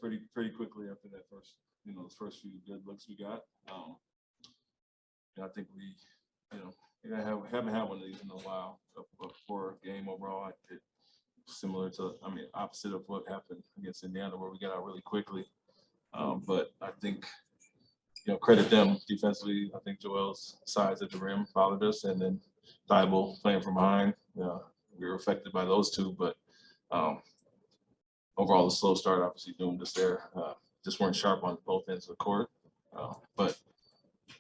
pretty quickly after that first, those first few good looks we got. And I think we, haven't had one of these in a while. A poor game overall. Similar to, opposite of what happened against Indiana, where we got out really quickly. But I think, credit them defensively. I think Joel's size at the rim bothered us, and then Thibault playing from behind. We were affected by those two, but overall, the slow start obviously doomed us there. Just weren't sharp on both ends of the court. But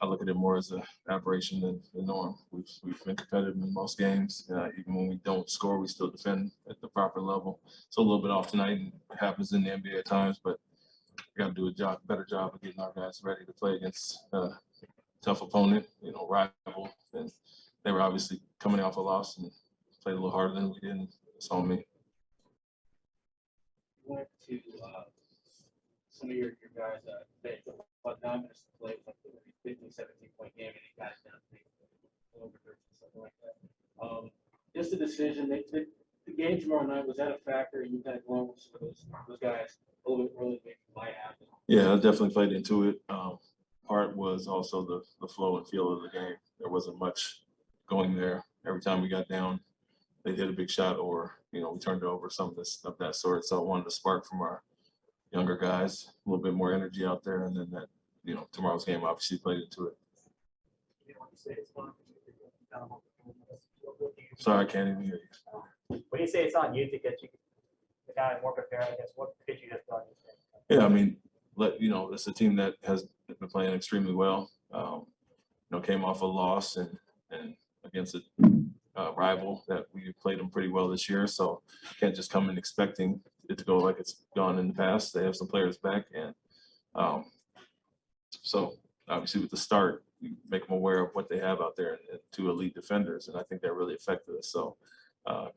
I look at it more as an aberration than the norm. We've been competitive in most games. Even when we don't score, we still defend at the proper level. So a little bit off tonight, and it happens in the NBA at times, but we got to do a better job of getting our guys ready to play against a tough opponent, rival. And they were obviously coming off a loss and played a little harder than we did. And it's on me. Went to some of your guys played about 9 minutes to play, like 15, 17-point game, and they got it down to over 13, something like that. Just the decision, the game tomorrow night, was that a factor? You kind of going with some of those guys a little bit early, maybe might happen? Yeah, I definitely played into it. Part was also the flow and feel of the game. There wasn't much going there. Every time we got down, they hit a big shot, or we turned it over, something of that sort. So I wanted to spark from our younger guys, a little bit more energy out there, and then that tomorrow's game obviously played into it. Sorry, I can't even hear you. When you say it's on you to get you the guy more prepared, I guess what could you have done? Yeah, it's a team that has been playing extremely well. Came off a loss and against a rival that we played them pretty well this year. So can't just come in expecting it to go like it's gone in the past. They have some players back, and so obviously with the start, you make them aware of what they have out there and two elite defenders, and I think that really affected us. So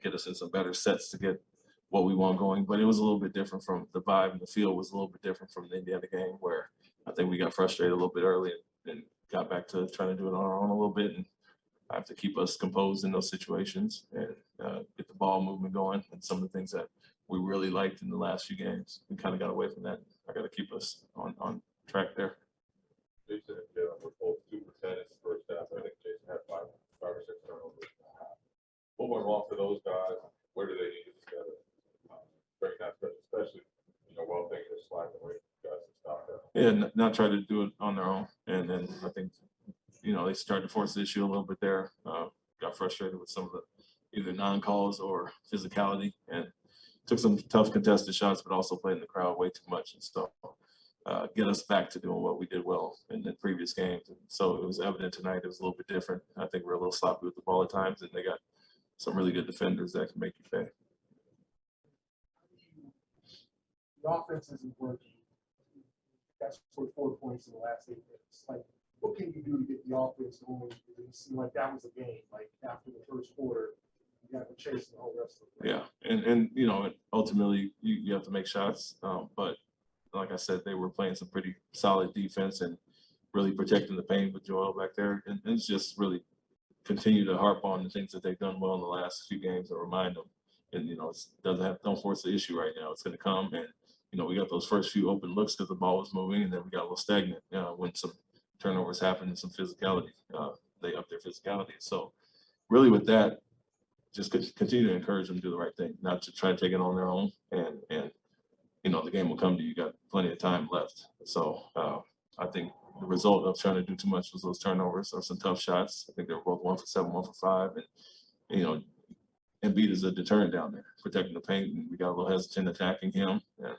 get us in some better sets to get what we want going. But it was a little bit different from the vibe, and the feel was a little bit different from the Indiana game, where I think we got frustrated a little bit early and got back to trying to do it on our own a little bit. And I have to keep us composed in those situations and get the ball movement going. And some of the things that we really liked in the last few games, we kind of got away from that. I got to keep us on track there. Jason and Jalen were both 2% in the first half. I think Jason had five or six turnovers. What went wrong for those guys? Where do they need to together? During that stretch, especially, while things are sliding away, guys to stop that. Yeah, not try to do it on their own. And then I think, they started to force the issue a little bit there. Got frustrated with some of the either non-calls or physicality, and took some tough contested shots, but also played in the crowd way too much. And so get us back to doing what we did well in the previous games. And so it was evident tonight it was a little bit different. I think we're a little sloppy with the ball at times, and they got some really good defenders that can make you pay. The offense isn't working. That's for 4 points in the last 8 minutes. Like, what can you do to get the offense going? It seemed like that was a game. Like, after the first quarter, you got to chase the whole rest of the game. Yeah, and ultimately you have to make shots. But like I said, they were playing some pretty solid defense and really protecting the paint with Joel back there. And it's just really continue to harp on the things that they've done well in the last few games and remind them. And don't force the issue right now. It's going to come, and we got those first few open looks because the ball was moving, and then we got a little stagnant when some turnovers happened and some physicality. They upped their physicality. So really with that, just continue to encourage them to do the right thing, not to try to take it on their own. And the game will come to you. You got plenty of time left. So I think the result of trying to do too much was those turnovers or some tough shots. I think they were both 1 for 7, 1 for 5. And, Embiid is a deterrent down there, protecting the paint, and we got a little hesitant attacking him. And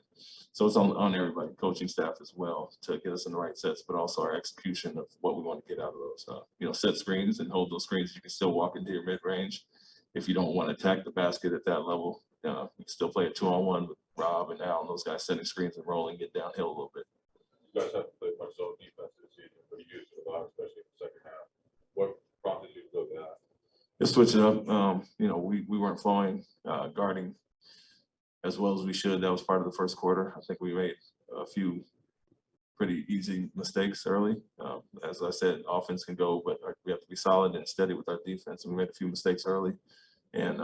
so it's on everybody, coaching staff as well, to get us in the right sets, but also our execution of what we want to get out of those. Set screens and hold those screens. You can still walk into your mid-range. If you don't want to attack the basket at that level, you can still play a 2-on-1 with Rob and Al and those guys setting screens and rolling, get downhill a little bit. You guys have to play much zone defense this season, but you used it a lot, especially in the second half. What prompted you to go to that? Just switch it up. We weren't flowing, guarding as well as we should. That was part of the first quarter. I think we made a few pretty easy mistakes early. As I said, offense can go, but we have to be solid and steady with our defense. And we made a few mistakes early. And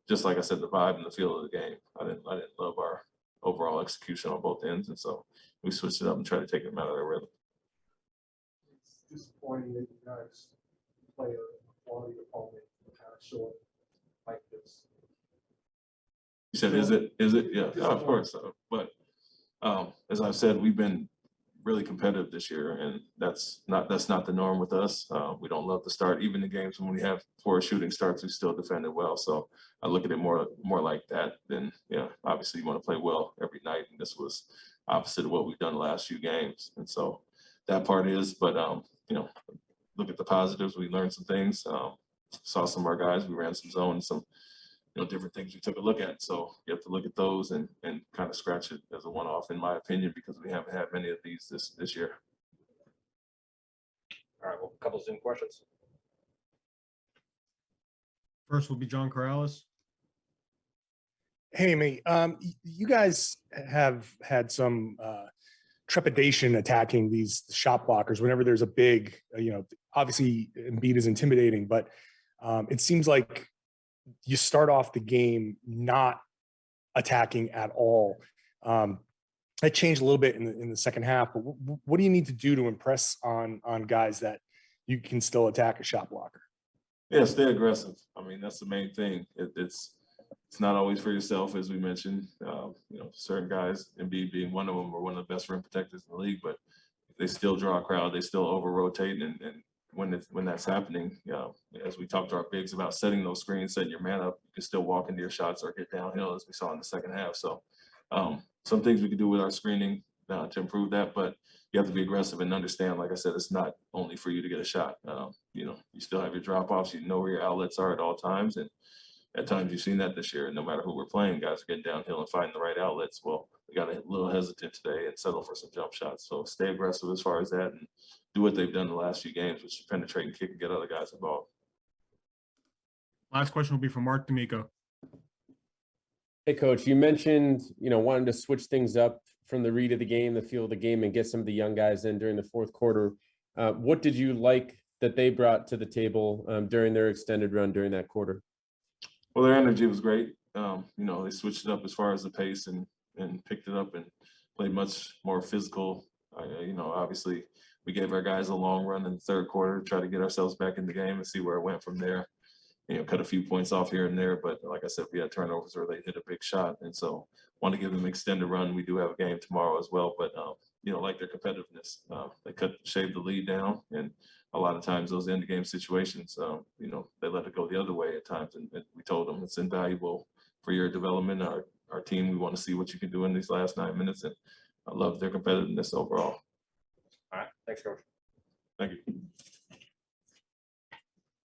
just like I said, the vibe and the feel of the game, I didn't love our overall execution on both ends. And so we switched it up and tried to take them out of their rhythm. It's disappointing that you guys play a quality opponent kind of short like this. You said, is it? Yeah, of course. But as I've said, we've been really competitive this year, and that's not the norm with us. We don't love to start, even the games when we have 4 shooting starts, we still defended well. So I look at it more like that than, obviously you want to play well every night, and this was opposite of what we've done the last few games. And so that part is, but look at the positives. We learned some things. Saw some of our guys. We ran some zones, some different things we took a look at. So you have to look at those and kind of scratch it as a one-off, in my opinion, because we haven't had many of these this year. All right, well, a couple Zoom questions. First will be John Corrales. Hey, mate. You guys have had some trepidation attacking these shot blockers whenever there's a big, obviously Embiid is intimidating, but it seems like you start off the game not attacking at all. That changed a little bit in the second half, but what do you need to do to impress on guys that you can still attack a shot blocker? Yeah, stay aggressive. I mean, that's the main thing. It's not always for yourself, as we mentioned. Certain guys, Embiid being one of them, are one of the best rim protectors in the league, but they still draw a crowd. They still over-rotate, and when that's happening, as we talked to our bigs about setting those screens, setting your man up, you can still walk into your shots or get downhill, as we saw in the second half. So some things we can do with our screening to improve that, but you have to be aggressive and understand, like I said, it's not only for you to get a shot. You still have your drop-offs. You know where your outlets are at all times, and at times you've seen that this year. And no matter who we're playing, guys are getting downhill and finding the right outlets. Well, we got a little hesitant today and settle for some jump shots. So stay aggressive as far as that, and do what they've done the last few games, which is penetrate and kick and get other guys involved. Last question will be from Mark D'Amico. Hey, Coach, you mentioned, wanting to switch things up from the read of the game, the feel of the game, and get some of the young guys in during the fourth quarter. What did you like that they brought to the table during their extended run during that quarter? Well, their energy was great. They switched it up as far as the pace and picked it up and played much more physical. Obviously we gave our guys a long run in the third quarter, try to get ourselves back in the game and see where it went from there. Cut a few points off here and there, but like I said, we had turnovers where they hit a big shot. And so want to give them an extended run. We do have a game tomorrow as well, but like their competitiveness, they shaved the lead down, and a lot of times those end of game situations, they let it go the other way at times. And we told them it's invaluable for your development. Our team, we want to see what you can do in these last 9 minutes. And I love their competitiveness overall. All right, thanks, Coach. Thank you.